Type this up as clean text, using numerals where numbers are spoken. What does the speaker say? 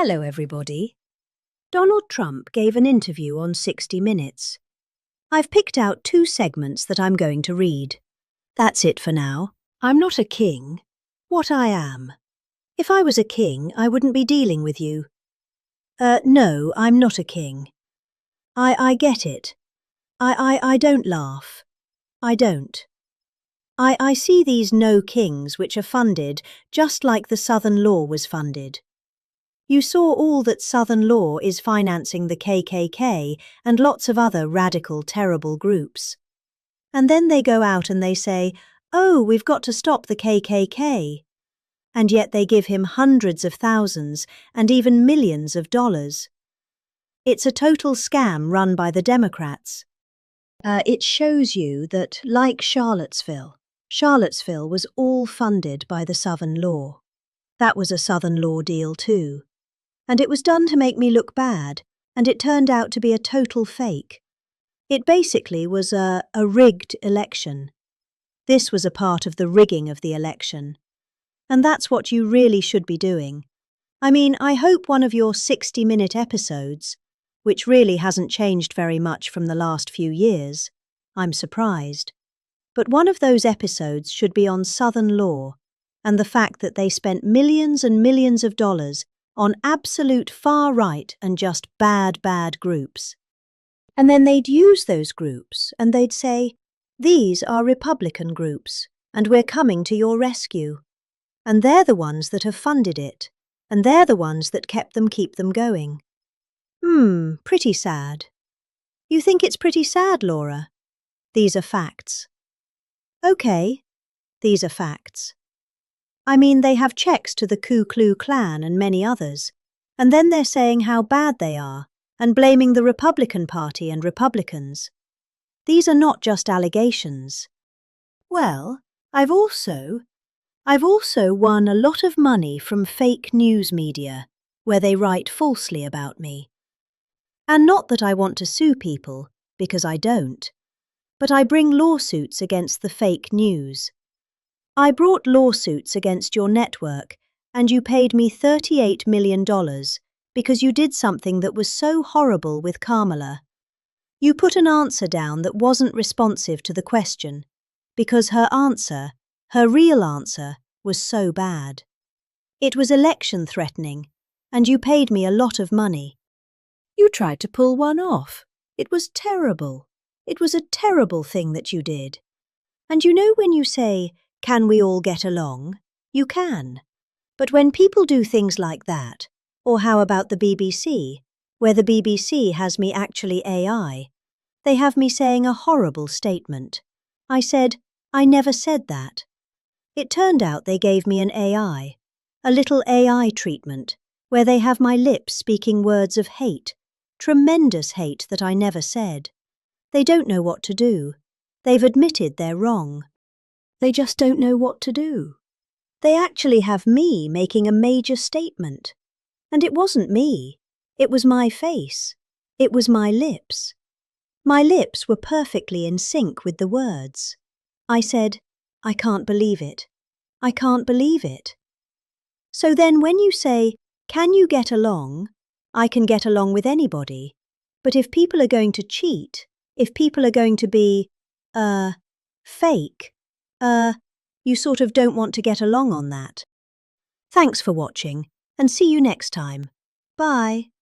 Hello, everybody. Donald Trump gave an interview on 60 Minutes. I've picked out 2 segments that I'm going to read. That's it for now. I'm not a king. What I am. If I was a king, I wouldn't be dealing with you. No, I'm not a king. I get it. I don't laugh. I don't. I see these no kings which are funded just like the Southern Law was funded. You saw all that Southern Law is financing the KKK and lots of other radical, terrible groups. And then they go out and they say, "Oh, we've got to stop the KKK." And yet they give him hundreds of thousands and even millions of dollars. It's a total scam run by the Democrats. It shows you that, like Charlottesville was all funded by the Southern Law. That was a Southern Law deal too. And it was done to make me look bad, and it turned out to be a total fake. It basically was a rigged election. This was a part of the rigging of the election. And that's what you really should be doing. I mean, I hope one of your 60-minute episodes, which really hasn't changed very much from the last few years, I'm surprised, but one of those episodes should be on Southern Law and the fact that they spent millions and millions of dollars on absolute far-right and just bad groups. And then they'd use those groups and they'd say, "These are Republican groups, and we're coming to your rescue. And they're the ones that have funded it, and they're the ones that keep them going." Pretty sad. You think it's pretty sad, Laura? These are facts. Okay, these are facts. I mean, they have checks to the Ku Klux Klan and many others, and then they're saying how bad they are and blaming the Republican Party and Republicans. These are not just allegations. Well, I've also won a lot of money from fake news media where they write falsely about me. And not that I want to sue people, because I don't, but I bring lawsuits against the fake news. I brought lawsuits against your network, and you paid me $38 million because you did something that was so horrible with Kamala. You put an answer down that wasn't responsive to the question, because her real answer, was so bad. It was election threatening, and you paid me a lot of money. You tried to pull one off. It was terrible. It was a terrible thing that you did. And you know when you say, "Can we all get along?" You can. But when people do things like that, or how about the BBC, where the BBC has me actually AI, they have me saying a horrible statement. I said, "I never said that." It turned out they gave me an AI, a little AI treatment, where they have my lips speaking words of hate, tremendous hate that I never said. They don't know what to do. They've admitted they're wrong. They just don't know what to do. They actually have me making a major statement. And it wasn't me. It was my face. It was my lips. My lips were perfectly in sync with the words. I said, "I can't believe it. I can't believe it." So then when you say, "Can you get along?" I can get along with anybody. But if people are going to cheat, if people are going to be, fake, you sort of don't want to get along on that. Thanks for watching, and see you next time. Bye.